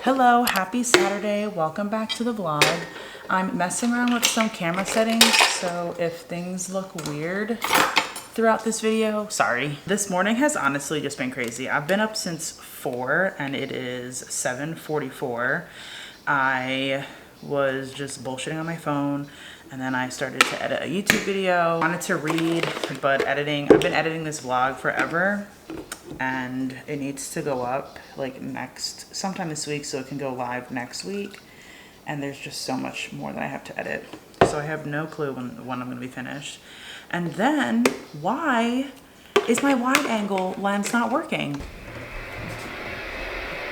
Hello, happy Saturday. Welcome back to the vlog. I'm messing around with some camera settings, so if things look weird throughout this video, sorry. This morning has honestly just been crazy. I've been up since 4 and it is 7:44. I was just bullshitting on my phone and then I started to edit a YouTube video. I wanted to read, but I've been editing this vlog forever and it needs to go up like sometime this week so it can go live next week. And there's just so much more that I have to edit. So I have no clue when I'm gonna be finished. And then, why is my wide angle lens not working?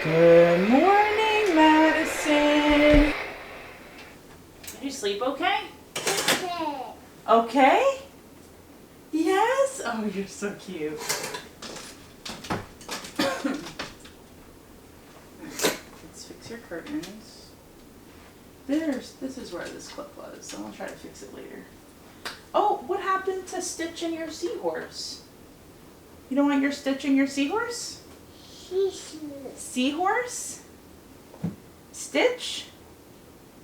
Good morning, Madison. Did you sleep okay? Okay. Okay? Yes? Oh, you're so cute. Let's fix your curtains. This is where this clip was, so I'll try to fix it later. Oh, what happened to stitching your seahorse? You don't want your stitching your seahorse? Seahorse? Stitch?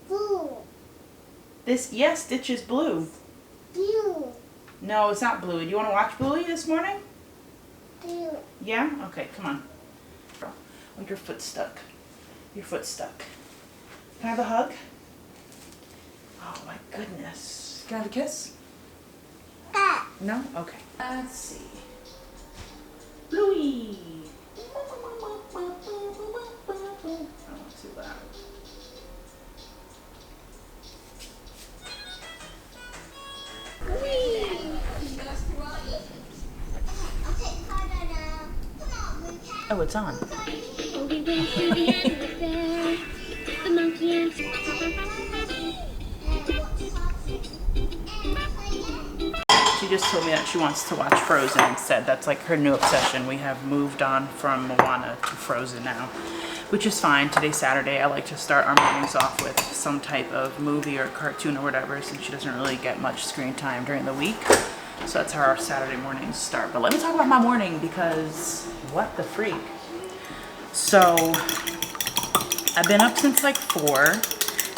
Blue. Yes, Stitch is blue. Blue. No, it's not Bluey. Do you want to watch Bluey this morning? Blue. Yeah? Okay, come on. Oh, your foot's stuck. Your foot's stuck. Can I have a hug? Oh my goodness. Can I have a kiss? No? Okay. Let's see. Bluey! Oh, not too loud. Oh, it's on. She just told me that she wants to watch Frozen instead. That's like her new obsession. We have moved on from Moana to Frozen now, which is fine. Today's Saturday. I like to start our mornings off with some type of movie or cartoon or whatever, since she doesn't really get much screen time during the week. So that's how our Saturday mornings start. But let me talk about my morning because what the freak. So I've been up since like 4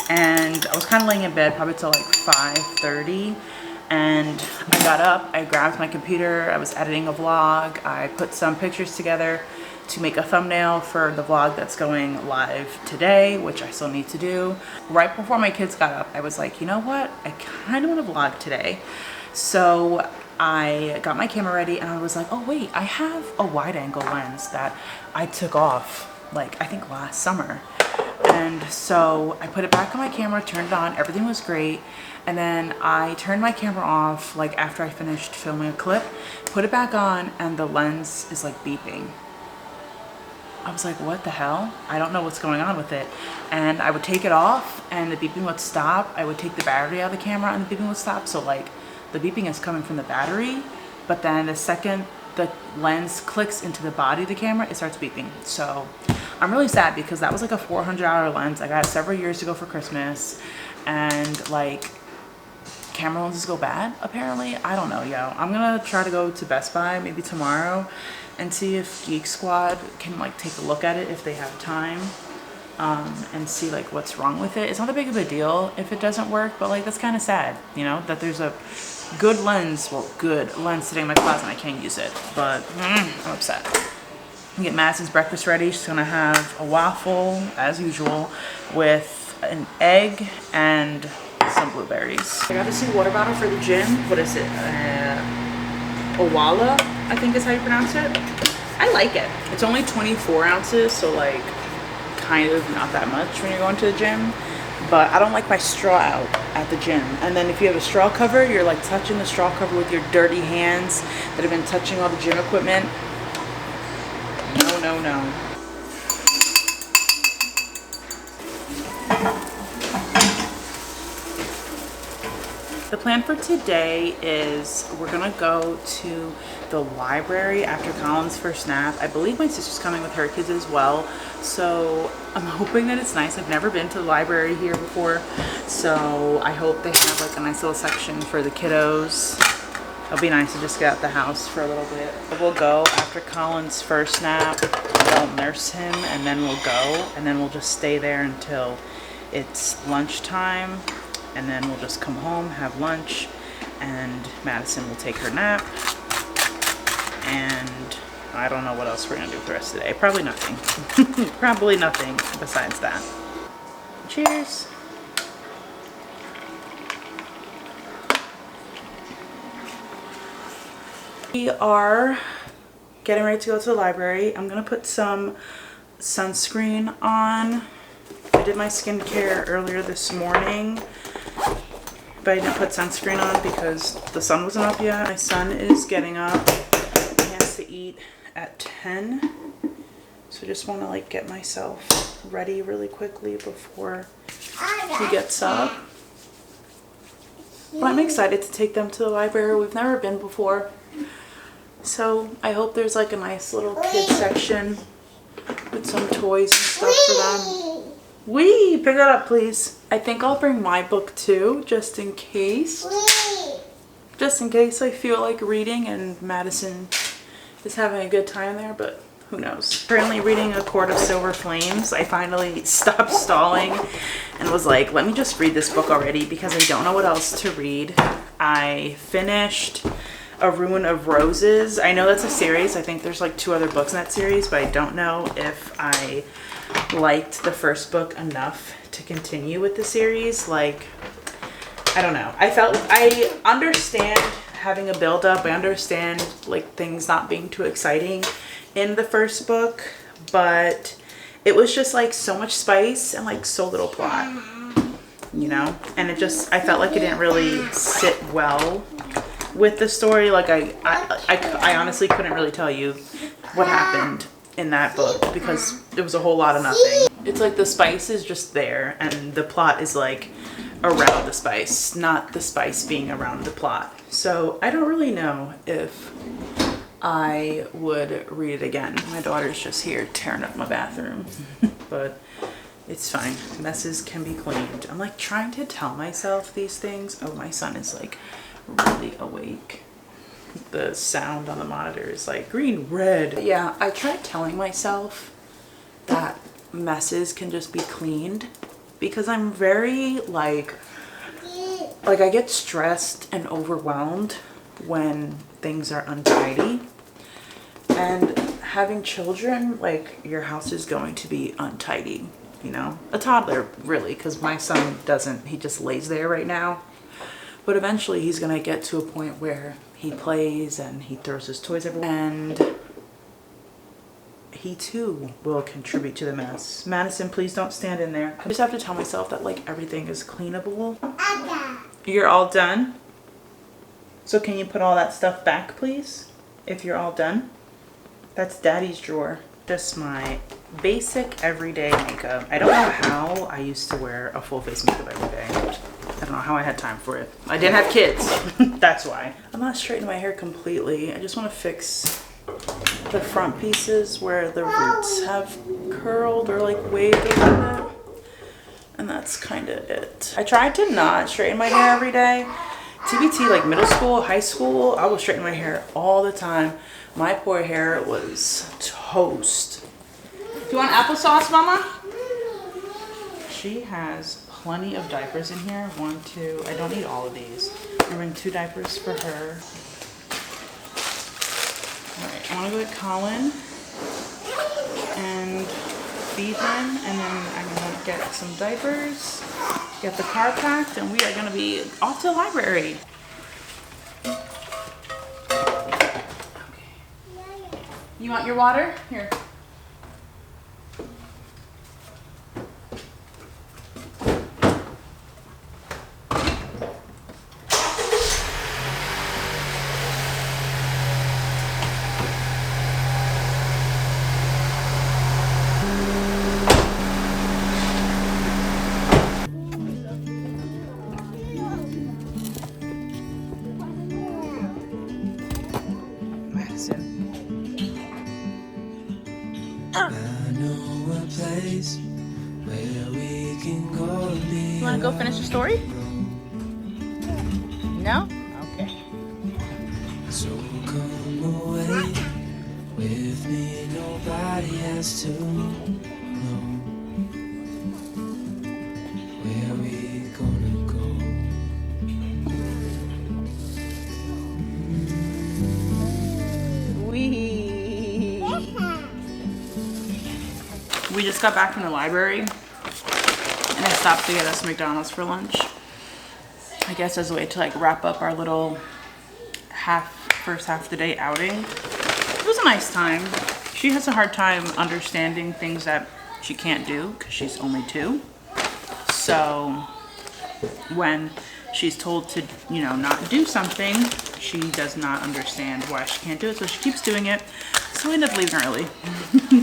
and I was kind of laying in bed probably till like 5:30. And I got up, I grabbed my computer, I was editing a vlog, I put some pictures together to make a thumbnail for the vlog that's going live today, which I still need to do. Right before my kids got up, I was like, you know what? I kind of want to vlog today. So I got my camera ready and I was like, oh wait, I have a wide angle lens that I took off like I think last summer. And so I put it back on my camera, turned it on, everything was great. And then I turned my camera off like after I finished filming a clip, put it back on and the lens is like beeping. I was like, what the hell? I don't know what's going on with it. And I would take it off and the beeping would stop. I would take the battery out of the camera and the beeping would stop. So like the beeping is coming from the battery, but then the second the lens clicks into the body of the camera, it starts beeping. So I'm really sad because that was like a $400 lens. I got it several years ago for Christmas, and like camera lenses go bad apparently. I don't know, yo. I'm gonna try to go to Best Buy maybe tomorrow and see if Geek Squad can like take a look at it if they have time, and see like what's wrong with it. It's not that big of a deal if it doesn't work, but like that's kind of sad, you know, that there's a good lens sitting in my closet and I can't use it. But I'm upset. I'm get Madison's breakfast ready. She's gonna have a waffle as usual with an egg and some blueberries. I got this new water bottle for the gym. What is it? Owala, I think is how you pronounce it. I like it. It's only 24 ounces, so like kind of not that much when you're going to the gym. But I don't like my straw out at the gym. And then if you have a straw cover, you're like touching the straw cover with your dirty hands that have been touching all the gym equipment. No, no, no. The plan for today is we're gonna go to the library after Colin's first nap. I believe my sister's coming with her kids as well. So I'm hoping that it's nice. I've never been to the library here before. So I hope they have like a nice little section for the kiddos. It'll be nice to just get out the house for a little bit. We'll go after Colin's first nap. I'll nurse him and then we'll go, and then we'll just stay there until it's lunchtime, and then we'll just come home, have lunch, and Madison will take her nap, and I don't know what else we're gonna do for the rest of the day. Probably nothing. Probably nothing besides that. Cheers. We are getting ready to go to the library. I'm gonna put some sunscreen on. I did my skincare earlier this morning, but I didn't put sunscreen on because the sun wasn't up yet. My son is getting up. He has to eat at 10. So I just want to like get myself ready really quickly before he gets up. But I'm excited to take them to the library. We've never been before. So I hope there's like a nice little kid section with some toys and stuff for them. Wee! Pick it up, please. I think I'll bring my book too, just in case. Just in case I feel like reading and Madison is having a good time there, but who knows. Currently reading A Court of Silver Flames. I finally stopped stalling and was like, let me just read this book already because I don't know what else to read. I finished A Ruin of Roses. I know that's a series. I think there's like 2 other books in that series, but I don't know if I liked the first book enough to continue with the series. Like, I don't know. I understand having a build up. I understand like things not being too exciting in the first book, but it was just like so much spice and like so little plot, you know? And it just, I felt like it didn't really sit well with the story. Like I honestly couldn't really tell you what happened in that book because it was a whole lot of nothing. It's like the spice is just there and the plot is like around the spice, not the spice being around the plot. So I don't really know if I would read it again. My daughter's just here tearing up my bathroom, but it's fine. Messes can be cleaned. I'm like trying to tell myself these things. Oh, my son is like really awake. The sound on the monitor is like green, red. Yeah, I tried telling myself that messes can just be cleaned because I'm very like I get stressed and overwhelmed when things are untidy. And having children, like your house is going to be untidy, you know? A toddler, really, because my son doesn't, he just lays there right now. But eventually he's gonna get to a point where he plays and he throws his toys everywhere. And he too will contribute to the mess. Madison, please don't stand in there. I just have to tell myself that like everything is cleanable. You're all done? So can you put all that stuff back, please? If you're all done? That's Daddy's drawer. Just my basic everyday makeup. I don't know how I used to wear a full face makeup every day. I don't know how I had time for it. I didn't have kids. That's why. I'm not straightening my hair completely. I just want to fix the front pieces where the roots have curled or like waved a little bit. And that's kind of it. I tried to not straighten my hair every day. TBT, like middle school, high school, I was straightening my hair all the time. My poor hair was toast. Do you want applesauce, Mama? She has plenty of diapers in here. 1, 2, I don't need all of these. I bring 2 diapers for her. All right, I want to go get Colin and feed him, and then I'm going to get some diapers, get the car packed, and we are going to be off to the library. You want your water? Here. You want to go finish the story? No? Okay. So come away with me, no nobody has to know where we gonna go. We just got back from the library and I stopped to get us McDonald's for lunch. I guess as a way to like wrap up our little first half of the day outing. It was a nice time. She has a hard time understanding things that she can't do because she's only 2. So when she's told to, you know, not do something, she does not understand why she can't do it. So she keeps doing it. So we end up leaving early.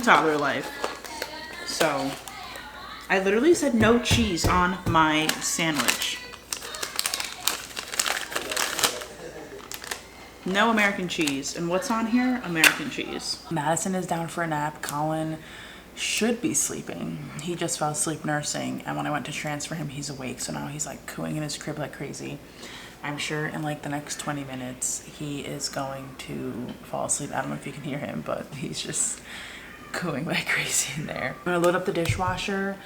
Toddler life. So I literally said no cheese on my sandwich. No American cheese. And what's on here? American cheese. Madison is down for a nap. Colin should be sleeping. He just fell asleep nursing. And when I went to transfer him, he's awake. So now he's like cooing in his crib like crazy. I'm sure in like the next 20 minutes, he is going to fall asleep. I don't know if you can hear him, but he's just cooing like crazy in there. I'm gonna load up the dishwasher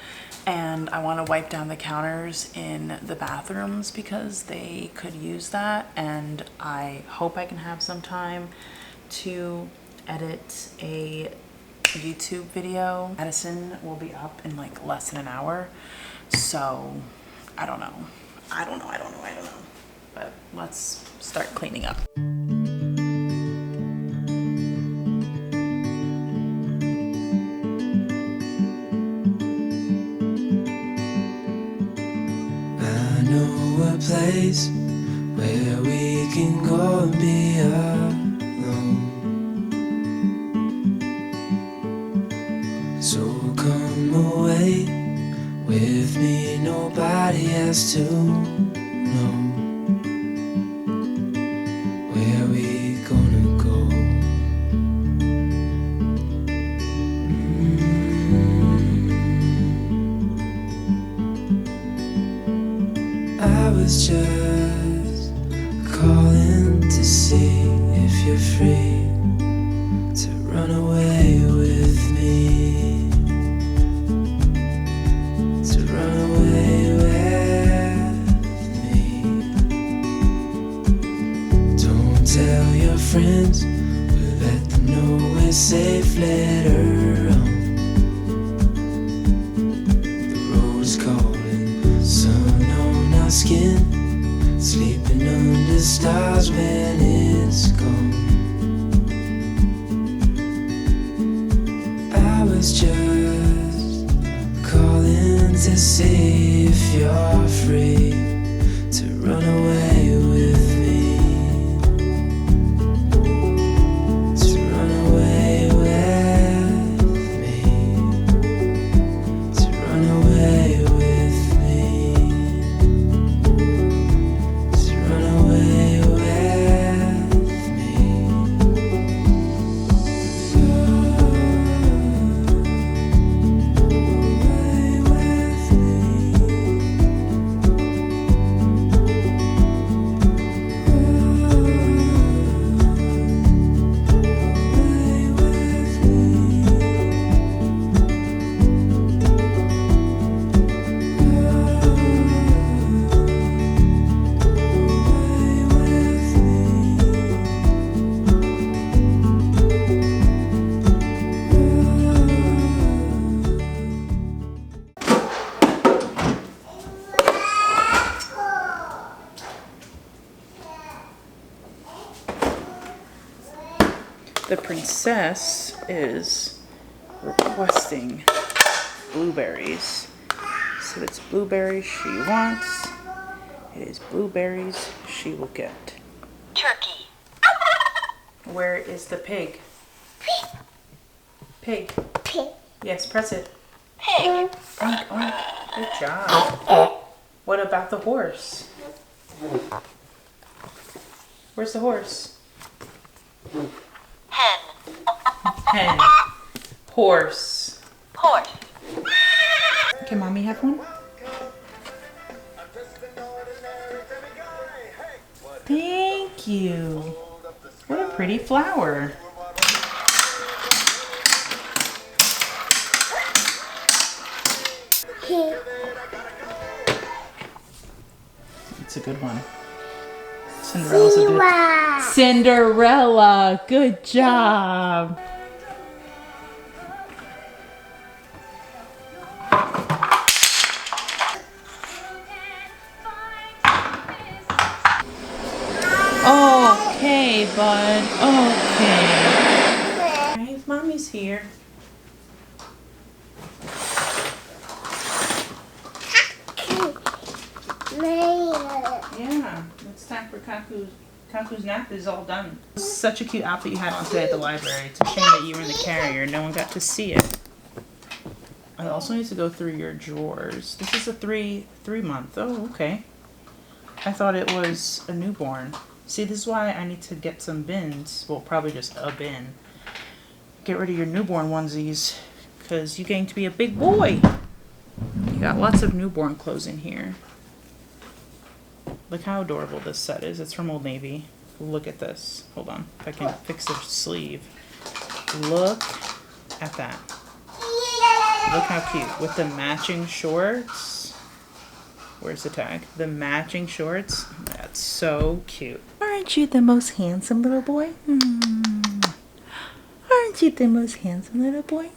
and I want to wipe down the counters in the bathrooms because they could use that, and I hope I can have some time to edit a YouTube video. Madison will be up in like less than an hour, so I don't know, but let's start cleaning up. Place where we can go and be alone. So come away with me, nobody has to know where we gonna go. I was just calling to see if you're free to run away with me, to run away with me. Don't tell your friends, but let them know we're safe later on. The road's calling, sun on our skin, sleeping under stars when it's gone. I was just calling to see if you're free to run away with me, to run away with me, to run away with me. The princess is requesting blueberries. So it's blueberries she wants. It is blueberries she will get. Turkey. Where is the pig? Pig. Pig. Yes, press it. Pig. Oink, oink. Good job. What about the horse? Where's the horse? Hen. Hen. Horse. Horse. Can mommy have one? Thank you. What a pretty flower. It's a good one. Cinderella's a good. Zebra. Cinderella, good job. Okay, bud. Okay. Hey, mommy's here. Yeah, it's time for Kaku's. Kaku's nap is all done. Such a cute outfit you had on today at the library. It's a shame that you were in the carrier. No one got to see it. I also need to go through your drawers. This is a three month. Oh, okay. I thought it was a newborn. See, this is why I need to get some bins. Well, probably just a bin. Get rid of your newborn onesies, because you're getting to be a big boy. You got lots of newborn clothes in here. Look how adorable this set is. It's from Old Navy. Look at this. Hold on. If I can fix the sleeve. Look at that. Look how cute. With the matching shorts. Where's the tag? The matching shorts. That's so cute. Aren't you the most handsome little boy? Aren't you the most handsome little boy?